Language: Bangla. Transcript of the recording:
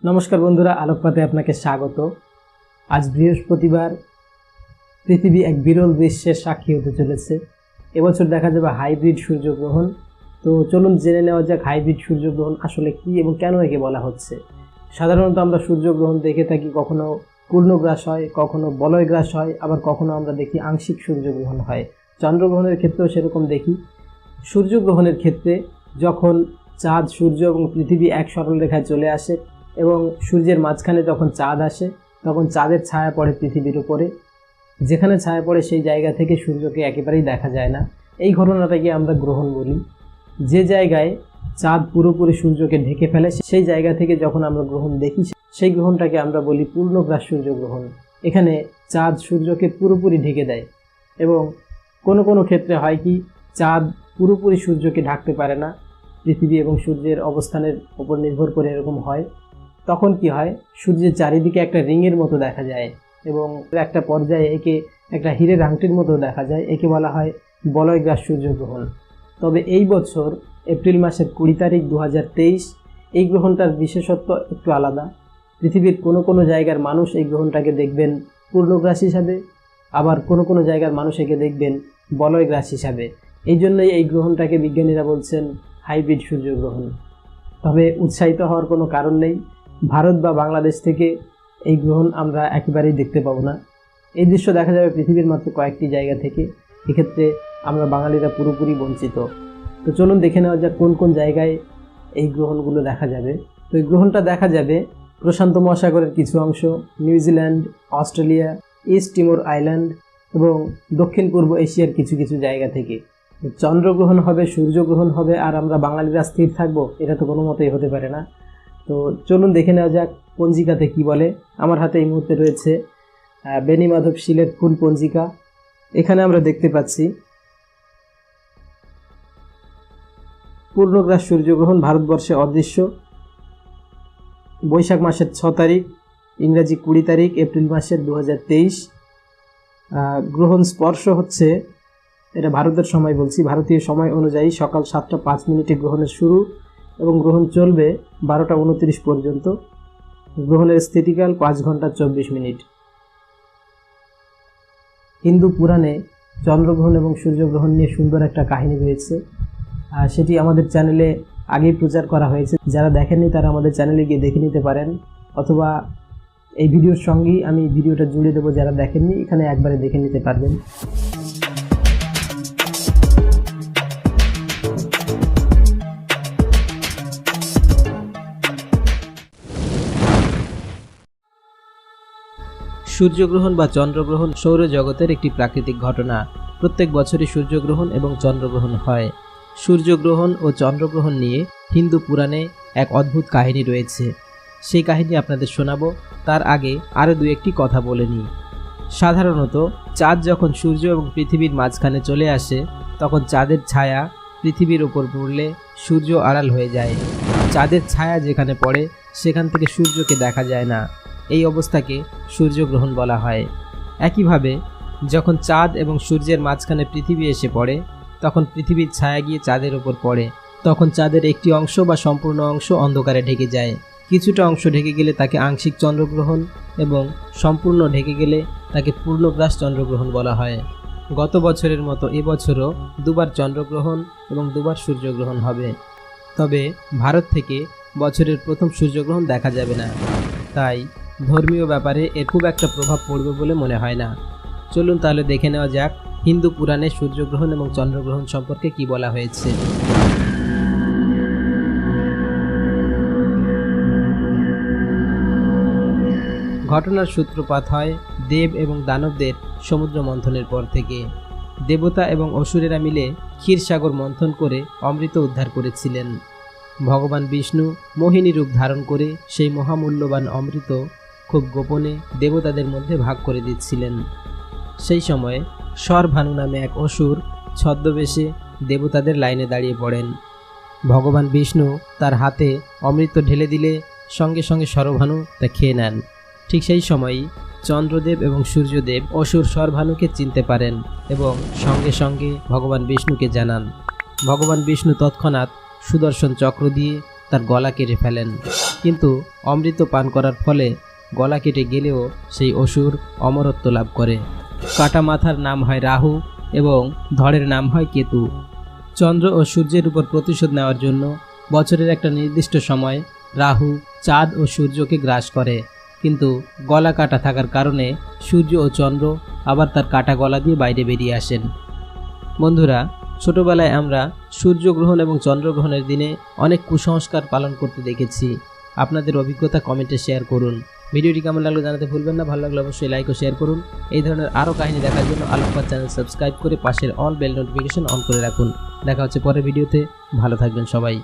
নমস্কার বন্ধুরা, আলোকপাতে আপনাকে স্বাগত। আজ বৃহস্পতিবার। পৃথিবী এক বিরল দৃশ্যের সাক্ষী হতে চলেছে। এবছর দেখা যাবে হাইব্রিড সূর্যগ্রহণ। তো চলুন জেনে নেওয়া যাক হাইব্রিড সূর্যগ্রহণ আসলে কী এবং কেন একে বলা হচ্ছে। সাধারণত আমরা সূর্যগ্রহণ দেখে থাকি, কখনো পূর্ণগ্রাস হয়, কখনো বলয়গ্রাস হয়, আবার কখনো আমরা দেখি আংশিক সূর্যগ্রহণ হয়। চন্দ্রগ্রহণের ক্ষেত্রেও সেরকম দেখি। সূর্যগ্রহণের ক্ষেত্রে যখন চাঁদ, সূর্য এবং পৃথিবী এক সরলরেখায় চলে আসে এবং সূর্যের মাঝখানে যখন চাঁদ আসে, তখন চাঁদের ছায়া পড়ে পৃথিবীর উপরে। যেখানে ছায়া পড়ে সেই জায়গা থেকে সূর্যকে একেবারেই দেখা যায় না। এই ঘটনাটাকে আমরা গ্রহণ বলি। যে জায়গায় চাঁদ পুরোপুরি সূর্যকে ঢেকে ফেলে সেই জায়গা থেকে যখন আমরা গ্রহণ দেখি, সেই গ্রহণটাকে আমরা বলি পূর্ণগ্রাস সূর্যগ্রহণ। এখানে চাঁদ সূর্যকে পুরোপুরি ঢেকে দেয় এবং কোনো কোনো ক্ষেত্রে হয় কি, চাঁদ পুরোপুরি সূর্যকে ঢাকতে পারে না। পৃথিবী এবং সূর্যের অবস্থানের উপর নির্ভর করে এরকম হয়। তখন কি হয়, সূর্যের চারিদিকে একটা রিংয়ের মতো দেখা যায় এবং একটা পর্যায়ে একে একটা হীরের আংটির মতো দেখা যায়। একে বলা হয় বলয়গ্রাস সূর্যগ্রহণ। তবে এই বছর এপ্রিল মাসের 20 তারিখ 2023 এই গ্রহণটার বিশেষত্ব একটু আলাদা। পৃথিবীর কোনো কোনো জায়গার মানুষ এই গ্রহণটাকে দেখবেন পূর্ণগ্রাস হিসাবে, আবার কোনো কোনো জায়গার মানুষ একে দেখবেন বলয়গ্রাস হিসাবে। এই জন্যই এই গ্রহণটাকে বিজ্ঞানীরা বলছেন হাইব্রিড সূর্যগ্রহণ। তবে উৎসাহিত হওয়ার কোনো কারণ নেই। ভারত বা বাংলাদেশ থেকে এই গ্রহণ আমরা একেবারেই দেখতে পাবো না। এই দৃশ্য দেখা যাবে পৃথিবীর মাত্র কয়েকটি জায়গা থেকে। এক্ষেত্রে আমরা বাঙালিরা পুরোপুরি বঞ্চিত। তো চলুন দেখে নেওয়া যাক কোন কোন জায়গায় এই গ্রহণগুলো দেখা যাবে। তো এই গ্রহণটা দেখা যাবে প্রশান্ত মহাসাগরের কিছু অংশ, New Zealand, Australia, east Timor island এবং দক্ষিণ পূর্ব এশিয়ার কিছু কিছু জায়গা থেকে। চন্দ্রগ্রহণ হবে, সূর্যগ্রহণ হবে, আর আমরা বাঙালিরা স্থির থাকবো, এটা তো কোনো মতেই হতে পারে না। তো চলুন দেখে নেওয়া যাক পঞ্জিকাতে কি বলে। আমার হাতে এই মুহূর্তে রয়েছে বেনি মাধব শীলের ফুল পঞ্জিকা। এখানে আমরা দেখতে পাচ্ছি পূর্ণগ্রাস সূর্যগ্রহণ ভারতবর্ষে অদৃশ্য। বৈশাখ মাসের 6 তারিখ, ইংরাজি 20 তারিখ, এপ্রিল মাসের 2023। গ্রহণ স্পর্শ হচ্ছে, এটা ভারতের সময় বলছি, ভারতীয় সময় অনুযায়ী সকাল 7টা 5 মিনিটে গ্রহণের শুরু এবং গ্রহণ চলবে 12টা 29 পর্যন্ত। গ্রহণের স্থিতিকাল 5 ঘন্টা 24 মিনিট। হিন্দু পুরাণে চন্দ্রগ্রহণ এবং সূর্যগ্রহণ নিয়ে সুন্দর একটা কাহিনী রয়েছে। সেটি আমাদের চ্যানেলে আগেই প্রচার করা হয়েছে। যারা দেখেননি তারা আমাদের চ্যানেলে গিয়ে দেখে নিতে পারেন, অথবা এই ভিডিওর সঙ্গেই আমি ভিডিওটা জুড়ে দেবো। যারা দেখেননি এখানে একবারে দেখে নিতে পারবেন। সূর্যগ্রহণ বা চন্দ্রগ্রহণ সৌরজগতের একটি প্রাকৃতিক ঘটনা। প্রত্যেক বছরই সূর্যগ্রহণ এবং চন্দ্রগ্রহণ হয়। সূর্যগ্রহণ ও চন্দ্রগ্রহণ নিয়ে হিন্দু পুরাণে এক অদ্ভুত কাহিনী রয়েছে। সেই কাহিনী আপনাদের শোনাবো। তার আগে আরও দু একটি কথা বলে নিই। সাধারণত চাঁদ যখন সূর্য এবং পৃথিবীর মাঝখানে চলে আসে, তখন চাঁদের ছায়া পৃথিবীর ওপর পড়লে সূর্য আড়াল হয়ে যায়। চাঁদের ছায়া যেখানে পড়ে সেখান থেকে সূর্যকে দেখা যায় না। এই অবস্থাকে সূর্যগ্রহণ বলা হয়। একইভাবে যখন চাঁদ এবং সূর্যের মাঝখানে পৃথিবী এসে পড়ে, তখন পৃথিবীর ছায়া গিয়ে চাঁদের ওপর পড়ে। তখন চাঁদের একটি অংশ বা সম্পূর্ণ অংশ অন্ধকারে ঢেকে যায়। কিছুটা অংশ ঢেকে গেলে তাকে আংশিক চন্দ্রগ্রহণ এবং সম্পূর্ণ ঢেকে গেলে তাকে পূর্ণগ্রাস চন্দ্রগ্রহণ বলা হয়। গত বছরের মতো এবছরও দুবার চন্দ্রগ্রহণ এবং দুবার সূর্যগ্রহণ হবে। তবে ভারত থেকে বছরের প্রথম সূর্যগ্রহণ দেখা যাবে না, তাই ধর্মীয় ব্যাপারে এর খুব একটা প্রভাব পড়বে বলে মনে হয় না। চলুন তাহলে দেখে নেওয়া যাক হিন্দু পুরাণে সূর্যগ্রহণ এবং চন্দ্রগ্রহণ সম্পর্কে কি বলা হয়েছে। ঘটনার সূত্রপাত হয় দেব এবং দানবদের সমুদ্র মন্থনের পর থেকে। দেবতা এবং অসুরেরা মিলে ক্ষীরসাগর মন্থন করে অমৃত উদ্ধার করেছিলেন। ভগবান বিষ্ণু মোহিনী রূপ ধারণ করে সেই মহামূল্যবান অমৃত খুব গোপনে দেবতাদের মধ্যে ভাগ করে দিচ্ছিলেন। সেই সময়ে শরভানু নামে এক অসুর ছদ্মবেশে দেবতাদের লাইনে দাঁড়িয়ে পড়েন। ভগবান বিষ্ণু তার হাতে অমৃত ঢেলে দিলে সঙ্গে সঙ্গে শরভানু তা খেয়ে নেন। ঠিক সেই সময়ই চন্দ্রদেব এবং সূর্যদেব অসুর শরভানুকে চিনতে পারেন এবং সঙ্গে সঙ্গে ভগবান বিষ্ণুকে জানান। ভগবান বিষ্ণু তৎক্ষণাৎ সুদর্শন চক্র দিয়ে তার গলা কেটে ফেলেন। কিন্তু অমৃত পান করার ফলে গলা কেটে গেলেও সেই অসুর অমরত্ব লাভ করে। কাটা মাথার নাম হয় রাহু এবং ধড়ের নাম হয় কেতু। চন্দ্র ও সূর্যের উপর প্রতিশোধ নেওয়ার জন্য বছরের একটা নির্দিষ্ট সময় রাহু চাঁদ ও সূর্যকে গ্রাস করে, কিন্তু গলা কাটা থাকার কারণে সূর্য ও চন্দ্র আবার তার কাটা গলা দিয়ে বাইরে বেরিয়ে আসেন। বন্ধুরা, ছোটবেলায় আমরা সূর্যগ্রহণ এবং চন্দ্রগ্রহণের দিনে অনেক কুসংস্কার পালন করতে দেখেছি। আপনাদের অভিজ্ঞতা কমেন্টে শেয়ার করুন। ভিডিওটি কেমন লাগলো জানাতে ভুলবেন না। ভালো লাগলে অবশ্যই লাইক ও শেয়ার করুন। এই ধরনের আরও কাহিনী দেখার জন্য আলোকপাত চ্যানেল সাবস্ক্রাইব করে পাশের অল বেল নোটিফিকেশন অন করে রাখুন। দেখা হচ্ছে পরের ভিডিওতে। ভালো থাকবেন সবাই।